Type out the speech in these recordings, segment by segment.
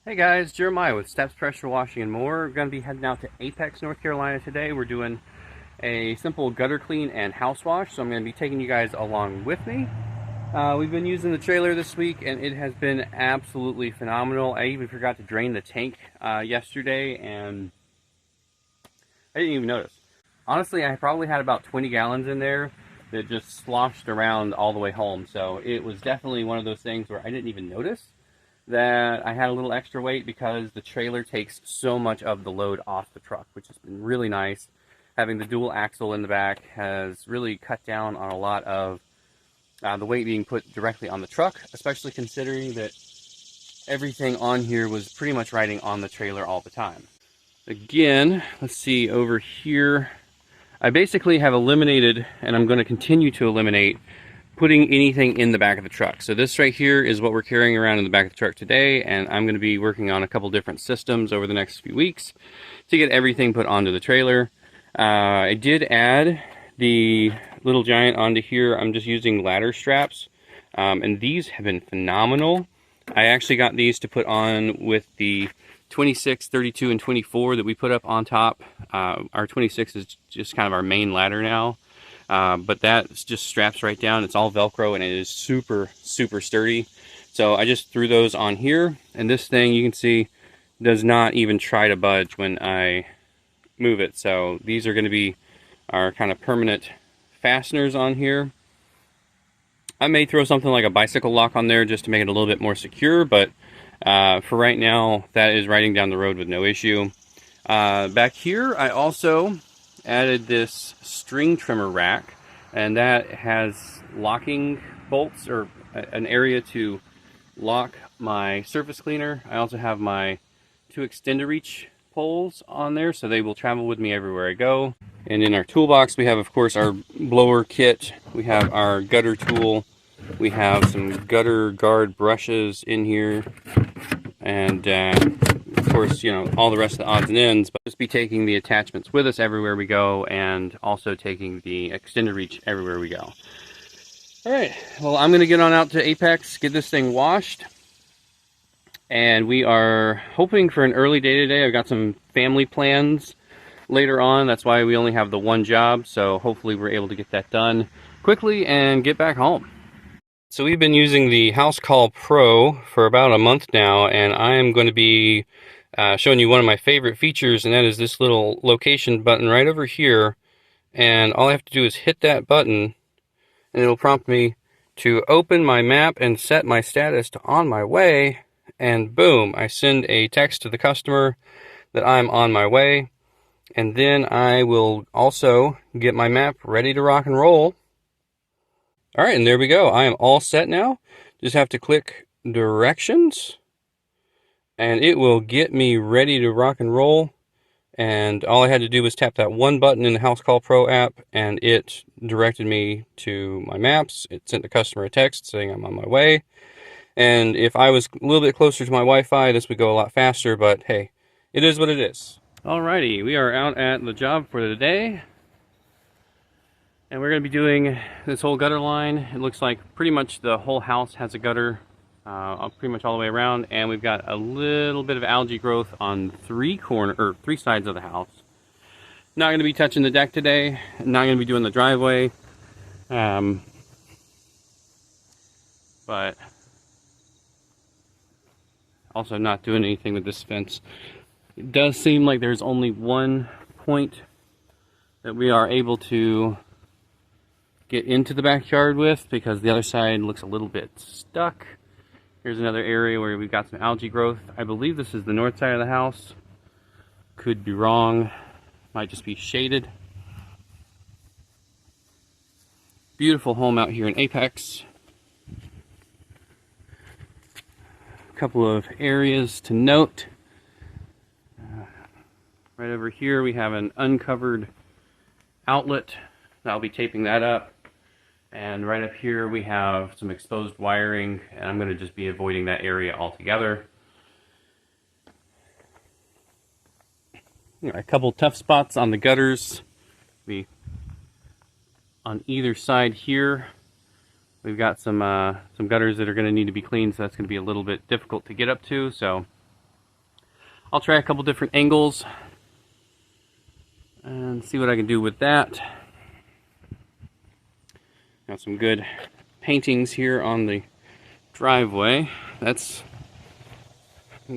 Hey guys, Jeremiah with Steps Pressure Washing and More. We're going to be heading out to Apex, North Carolina today. We're doing a simple gutter clean and house wash, so I'm going to be taking you guys along with me. We've been using the trailer this week and it has been absolutely phenomenal. I even forgot to drain the tank yesterday and I didn't even notice. Honestly, I probably had about 20 gallons in there that just sloshed around all the way home, so it was definitely one of those things where I didn't even notice that I had a little extra weight because the trailer takes so much of the load off the truck, which has been really nice. Having the dual axle in the back has really cut down on a lot of the weight being put directly on the truck, especially considering that everything on here was pretty much riding on the trailer all the time. Again, let's see over here. I basically have eliminated, and I'm going to continue to eliminate, putting anything in the back of the truck. So this right here is what we're carrying around in the back of the truck today, and I'm going to be working on a couple different systems over the next few weeks to get everything put onto the trailer. I did add the little giant onto here. I'm just using ladder straps, and these have been phenomenal. I actually got these to put on with the 26, 32, and 24 that we put up on top. Our 26 is just kind of our main ladder now. But that just straps right down. It's all Velcro and it is super sturdy. So I just threw those on here, and this thing, you can see, does not even try to budge when I move it. So these are going to be our kind of permanent fasteners on here. I may throw something like a bicycle lock on there just to make it a little bit more secure, but for right now that is riding down the road with no issue. Back here I also added this string trimmer rack, and that has locking bolts, or an area to lock my surface cleaner. I also have my 2 extender reach poles on there, so they will travel with me everywhere I go. And in our toolbox we have, of course, our blower kit, we have our gutter tool, we have some gutter guard brushes in here, and of course, you know, all the rest of the odds and ends, but just be taking the attachments with us everywhere we go, and also taking the extended reach everywhere we go. Alright, well, I'm going to get on out to Apex, get this thing washed, and we are hoping for an early day today. I've got some family plans later on, that's why we only have the one job, so hopefully we're able to get that done quickly and get back home. So we've been using the House Call Pro for about a month now, and I am going to be showing you one of my favorite features, and that is this little location button right over here. And all I have to do is hit that button, and it'll prompt me to open my map and set my status to on my way, and boom, I send a text to the customer that I'm on my way, and then I will also get my map ready to rock and roll. Alright, and there we go. I am all set now. Just have to click directions, and it will get me ready to rock and roll. And all I had to do was tap that one button in the House Call Pro app, and it directed me to my maps. It sent the customer a text saying I'm on my way. And if I was a little bit closer to my Wi-Fi, this would go a lot faster, but hey, it is what it is. Alrighty, we are out at the job for the day. And we're going to be doing this whole gutter line. It looks like pretty much the whole house has a gutter, pretty much all the way around, and we've got a little bit of algae growth on three sides of the house. Not going to be touching the deck today. Not going to be doing the driveway, but also not doing anything with this fence. It does seem like there's only one point that we are able to get into the backyard with, because the other side looks a little bit stuck. Here's another area where we've got some algae growth. I believe this is the north side of the house. Could be wrong. Might just be shaded. Beautiful home out here in Apex. A couple of areas to note. Right over here we have an uncovered outlet. I'll be taping that up. And right up here we have some exposed wiring, and I'm going to just be avoiding that area altogether. A couple tough spots on the gutters. On either side here, we've got some gutters that are going to need to be cleaned, so that's going to be a little bit difficult to get up to. So I'll try a couple different angles and see what I can do with that. Got some good paintings here on the driveway. I'm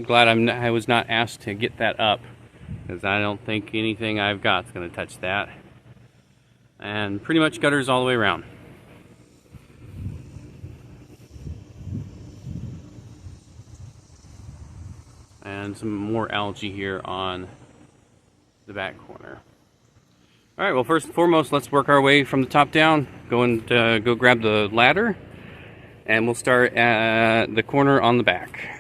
glad I was not asked to get that up, because I don't think anything I've got is going to touch that. And pretty much gutters all the way around. And some more algae here on the back corner. Alright, well, first and foremost, let's work our way from the top down. Go grab the ladder, and we'll start at the corner on the back.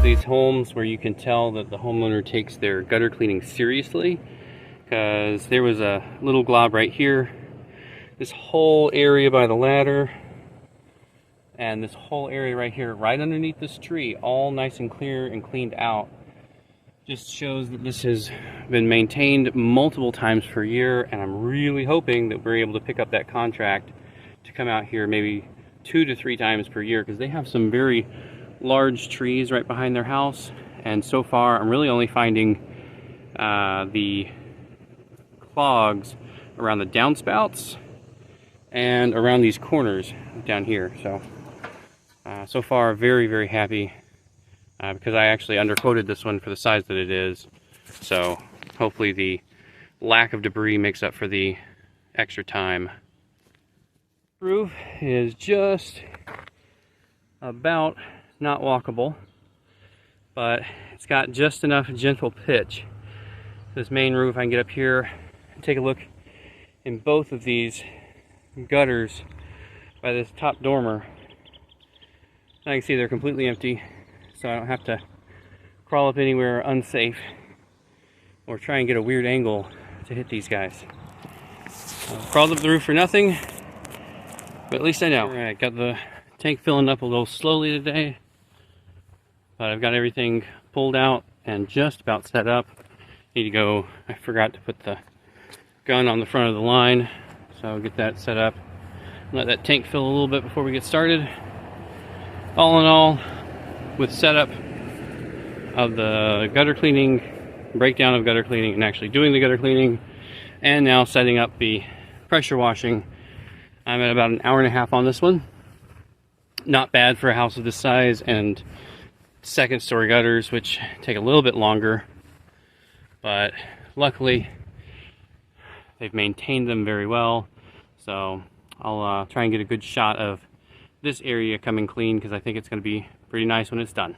These homes where you can tell that the homeowner takes their gutter cleaning seriously, because there was a little glob right here, this whole area by the ladder, and this whole area right here, right underneath this tree, all nice and clear and cleaned out. Just shows that this has been maintained multiple times per year, and I'm really hoping that we're able to pick up that contract to come out here maybe 2 to 3 times per year, because they have some very large trees right behind their house, and so far I'm really only finding the clogs around the downspouts and around these corners down here. So far very, very happy, because I actually undercoated this one for the size that it is, so hopefully the lack of debris makes up for the extra time. Roof is just about not walkable, but it's got just enough gentle pitch. This main roof, I can get up here and take a look in both of these gutters by this top dormer. I can see they're completely empty, so I don't have to crawl up anywhere unsafe or try and get a weird angle to hit these guys. Crawled up the roof for nothing, but at least I know. Alright, got the tank filling up a little slowly today, but I've got everything pulled out and just about set up. Need to go, I forgot to put the gun on the front of the line, so I'll get that set up. Let that tank fill a little bit before we get started. All in all, with setup of the gutter cleaning, breakdown of gutter cleaning, and actually doing the gutter cleaning, and now setting up the pressure washing, I'm at about an hour and a half on this one. Not bad for a house of this size and second story gutters, which take a little bit longer, but luckily they've maintained them very well. So I'll try and get a good shot of this area coming clean, because I think it's going to be pretty nice when it's done.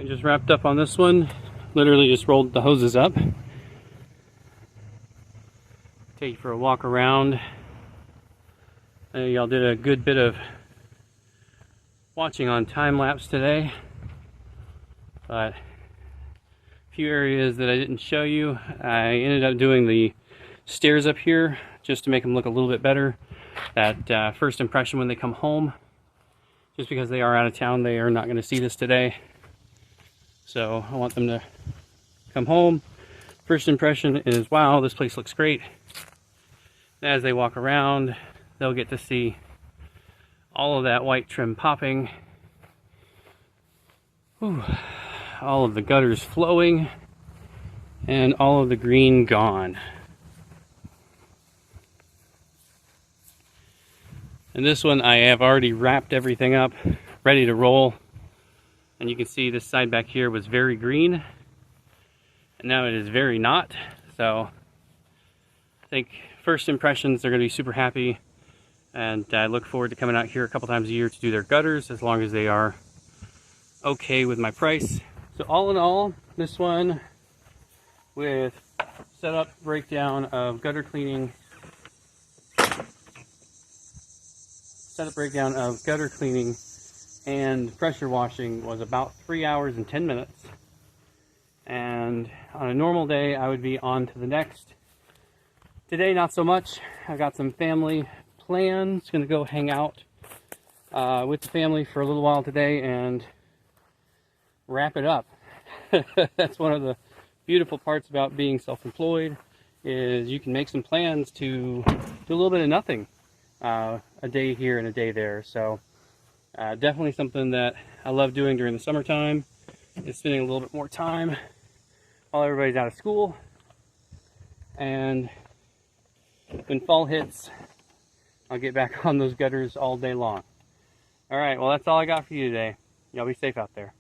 Alright, just wrapped up on this one. Literally just rolled the hoses up. Take you for a walk around. I know y'all did a good bit of watching on time lapse today, but a few areas that I didn't show you. I ended up doing the stairs up here just to make them look a little bit better. That first impression when they come home, just because they are out of town, they are not going to see this today. So I want them to come home. First impression is, wow, this place looks great. As they walk around, they'll get to see all of that white trim popping. Whew. All of the gutters flowing and all of the green gone. And this one I have already wrapped everything up, ready to roll. And you can see this side back here was very green, and now it is very not. So I think first impressions, they're going to be super happy, and I look forward to coming out here a couple times a year to do their gutters, as long as they are okay with my price. So all in all, this one with setup, breakdown of gutter cleaning, and pressure washing was about 3 hours and 10 minutes. And on a normal day, I would be on to the next. Today, not so much. I've got some family plans. Gonna go hang out with the family for a little while today and wrap it up. That's one of the beautiful parts about being self-employed, is you can make some plans to do a little bit of nothing. A day here and a day there. So definitely something that I love doing during the summertime, is spending a little bit more time while everybody's out of school. And when fall hits, I'll get back on those gutters all day long. Alright, well, that's all I got for you today. Y'all be safe out there.